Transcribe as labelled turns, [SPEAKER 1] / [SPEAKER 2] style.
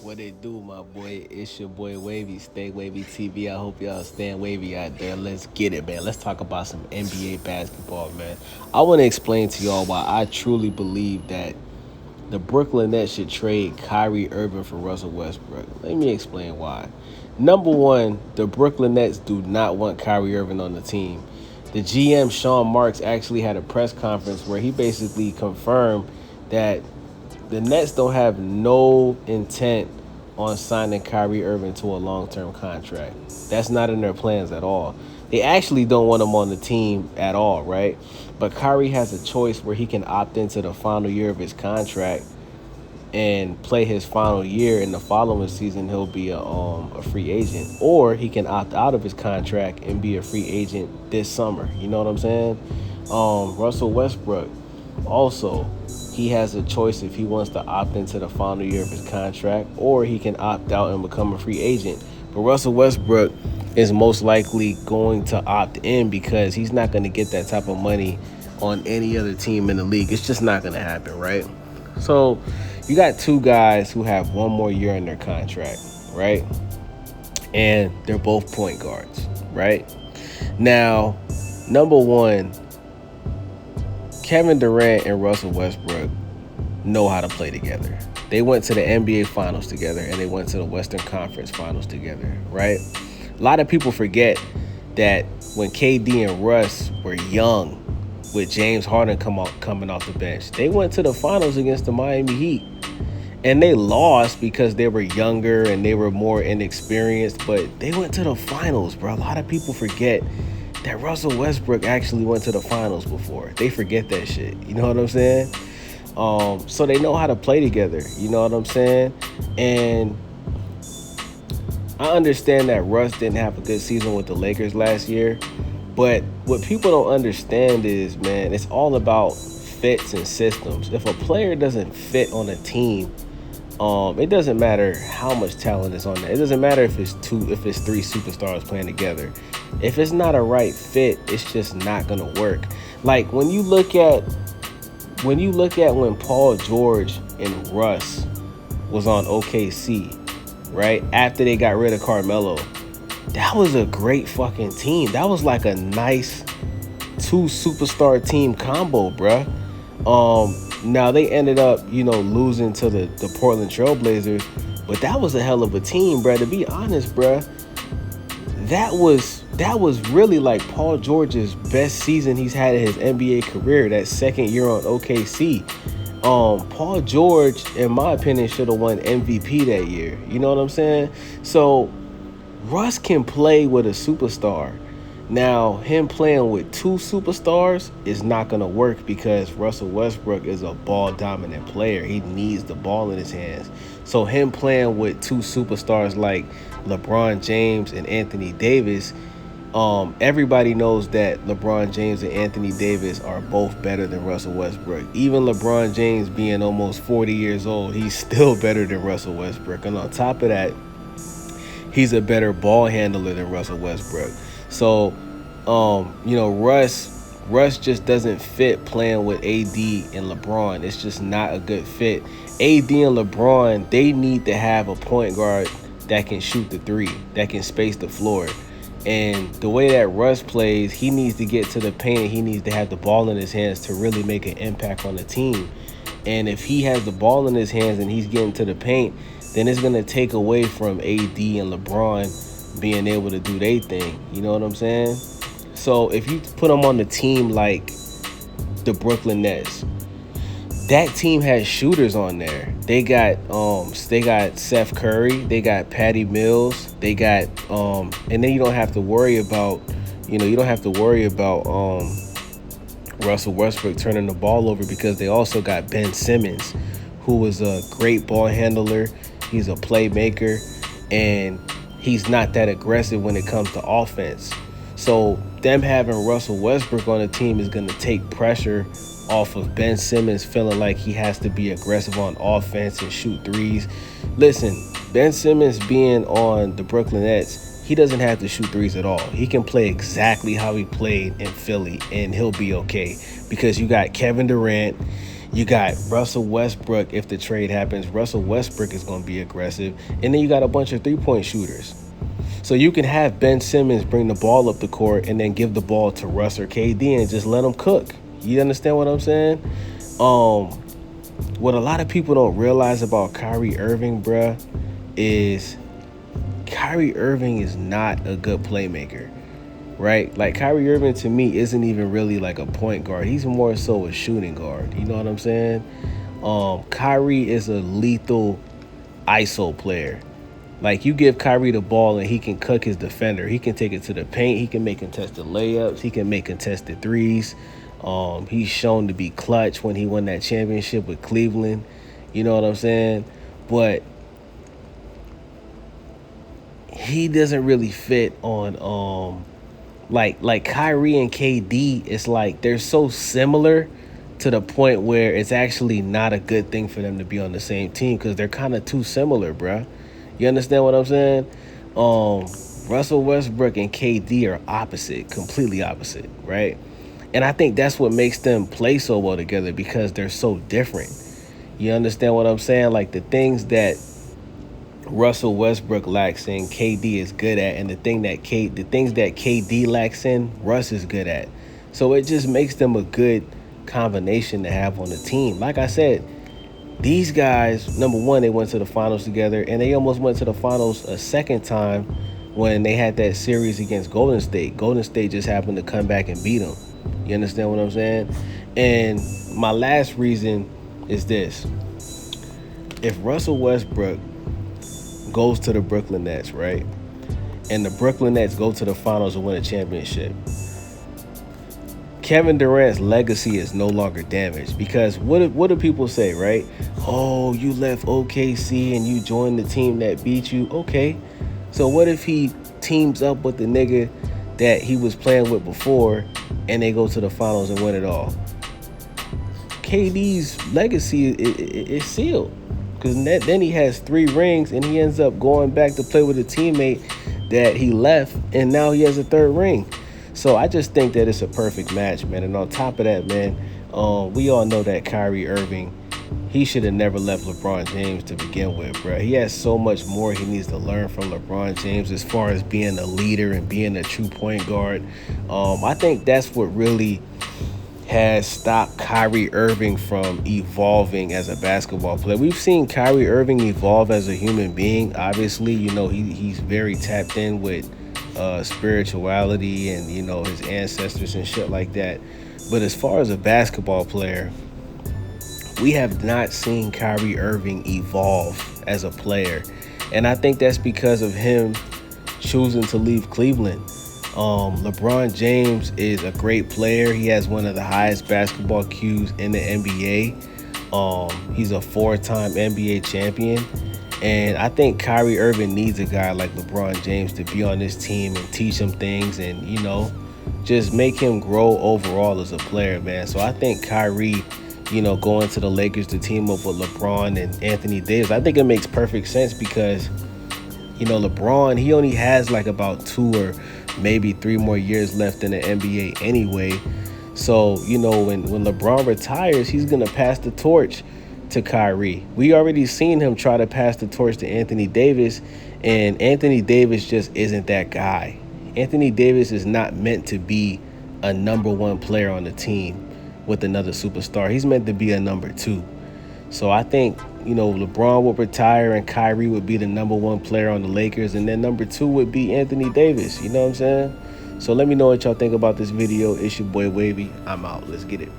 [SPEAKER 1] What it do, my boy? It's your boy Wavy. Stay Wavy TV. I hope y'all staying wavy out there. Let's get it, man. Let's talk about some NBA basketball, man. I want to explain to y'all why I truly believe that the Brooklyn Nets should trade Kyrie Irving for Russell Westbrook. Let me explain why. Number one, the Brooklyn Nets do not want Kyrie Irving on the team. The GM, Sean Marks, actually had a press conference where he basically confirmed that the Nets don't have no intent on signing Kyrie Irving to a long-term contract. That's not in their plans at all. They actually don't want him on the team at all, right? But Kyrie has a choice where he can opt into the final year of his contract and play his final year. In the following season, he'll be a free agent, or he can opt out of his contract and be a free agent this summer. You know what I'm saying? Russell Westbrook also, he has a choice if he wants to opt into the final year of his contract, or he can opt out and become a free agent. But Russell Westbrook is most likely going to opt in because he's not going to get that type of money on any other team in the league. It's just not going to happen, right? So you got two guys who have one more year in their contract, right? And they're both point guards, right? Now, number one, Kevin Durant and Russell Westbrook know how to play together. They went to the NBA Finals together, and they went to the Western Conference Finals together, right? A lot of people forget that when KD and Russ were young, with James Harden coming off the bench, they went to the finals against the Miami Heat. And they lost because they were younger and they were more inexperienced, but they went to the finals, bro. A lot of people forget that Russell Westbrook actually went to the finals before. They forget that shit. You know what I'm saying? So they know how to play together. You know what I'm saying? And I understand that Russ didn't have a good season with the Lakers last year. But what people don't understand is, man, it's all about fits and systems. If a player doesn't fit on a team, it doesn't matter how much talent is on there. It doesn't matter if it's three superstars playing together. If it's not a right fit, it's just not gonna work. Like when you look at when Paul George and Russ was on OKC, right? After they got rid of Carmelo. That was a great fucking team. That was like a nice two superstar team combo, bruh. Now they ended up, losing to the Portland Trailblazers, but that was a hell of a team, bruh. To be honest, bruh, that was really like Paul George's best season he's had in his NBA career. That second year on OKC. Paul George, in my opinion, should have won MVP that year. You know what I'm saying? So Russ can play with a superstar. Now, him playing with two superstars is not going to work because Russell Westbrook is a ball-dominant player. He needs the ball in his hands. So him playing with two superstars like LeBron James and Anthony Davis, everybody knows that LeBron James and Anthony Davis are both better than Russell Westbrook. Even LeBron James being almost 40 years old, he's still better than Russell Westbrook. And on top of that, he's a better ball handler than Russell Westbrook. So, Russ just doesn't fit playing with AD and LeBron. It's just not a good fit. AD and LeBron, they need to have a point guard that can shoot the three, that can space the floor. And the way that Russ plays, he needs to get to the paint and he needs to have the ball in his hands to really make an impact on the team. And if he has the ball in his hands and he's getting to the paint, then it's going to take away from AD and LeBron being able to do their thing. You know what I'm saying? So if you put them on the team like the Brooklyn Nets, that team has shooters on there. They got Seth Curry, they got Patty Mills, they got and then you don't have to worry about Russell Westbrook turning the ball over because they also got Ben Simmons, who was a great ball handler. He's a playmaker, and he's not that aggressive when it comes to offense. So them having Russell Westbrook on the team is going to take pressure off of Ben Simmons feeling like he has to be aggressive on offense and shoot threes. Listen, Ben Simmons being on the Brooklyn Nets, he doesn't have to shoot threes at all. He can play exactly how he played in Philly, and he'll be okay because you got Kevin Durant, You got Russell Westbrook. If the trade happens, Russell Westbrook is going to be aggressive. And then you got a bunch of three-point shooters. So you can have Ben Simmons bring the ball up the court and then give the ball to Russ or KD and just let them cook. You understand what I'm saying? What a lot of people don't realize about Kyrie Irving, bruh, is Kyrie Irving is not a good playmaker, right? Like, Kyrie Irving to me isn't even really like a point guard. He's more so a shooting guard. You know what I'm saying? Kyrie is a lethal ISO player. Like, you give Kyrie the ball and he can cook his defender. He can take it to the paint. He can make contested layups. He can make contested threes. He's shown to be clutch when he won that championship with Cleveland. You know what I'm saying? But he doesn't really fit on like Kyrie and KD. It's like they're so similar to the point where it's actually not a good thing for them to be on the same team because they're kind of too similar, bruh. You understand what I'm saying? Russell Westbrook and KD are opposite, completely opposite, right? And I think that's what makes them play so well together because they're so different. You understand what I'm saying? Like, the things that Russell Westbrook lacks in, KD is good at, and the things that KD lacks in, Russ is good at. So it just makes them a good combination to have on the team. Like I said, these guys, number one, they went to the finals together, and they almost went to the finals a second time when they had that series against Golden State. Golden State just happened to come back and beat them. You understand what I'm saying? And my last reason is this. If Russell Westbrook goes to the Brooklyn Nets, right, and the Brooklyn Nets go to the finals and win a championship, Kevin Durant's legacy is no longer damaged because what do people say, right? Oh, you left OKC and you joined the team that beat you. Okay, so what if he teams up with the nigga that he was playing with before and they go to the finals and win it all? KD's legacy is sealed because then he has 3 rings and he ends up going back to play with a teammate that he left, and now he has a 3rd ring. So I just think that it's a perfect match, man. And on top of that, man, we all know that Kyrie Irving, he should have never left LeBron James to begin with, bro. He has so much more he needs to learn from LeBron James as far as being a leader and being a true point guard. I think that's what really has stopped Kyrie Irving from evolving as a basketball player. We've seen Kyrie Irving evolve as a human being. Obviously, you know, he's very tapped in with spirituality and, you know, his ancestors and shit like that. But as far as a basketball player, we have not seen Kyrie Irving evolve as a player. And I think that's because of him choosing to leave Cleveland. LeBron James is a great player. He has one of the highest basketball IQs in the NBA. He's a 4-time NBA champion. And I think Kyrie Irving needs a guy like LeBron James to be on this team and teach him things and, you know, just make him grow overall as a player, man. So I think Kyrie, you know, going to the Lakers to team up with LeBron and Anthony Davis, I think it makes perfect sense because, you know, LeBron, he only has like about 2 or maybe 3 more years left in the NBA anyway. So, you know, when LeBron retires, he's going to pass the torch to Kyrie. We already seen him try to pass the torch to Anthony Davis, and Anthony Davis just isn't that guy. Anthony Davis is not meant to be a number 1 player on the team with another superstar. He's meant to be a number 2. So I think, you know, LeBron would retire and Kyrie would be the number 1 player on the Lakers, and then number 2 would be Anthony Davis. You know what I'm saying? So let me know what y'all think about this video. It's your boy Wavy. I'm out. Let's get it.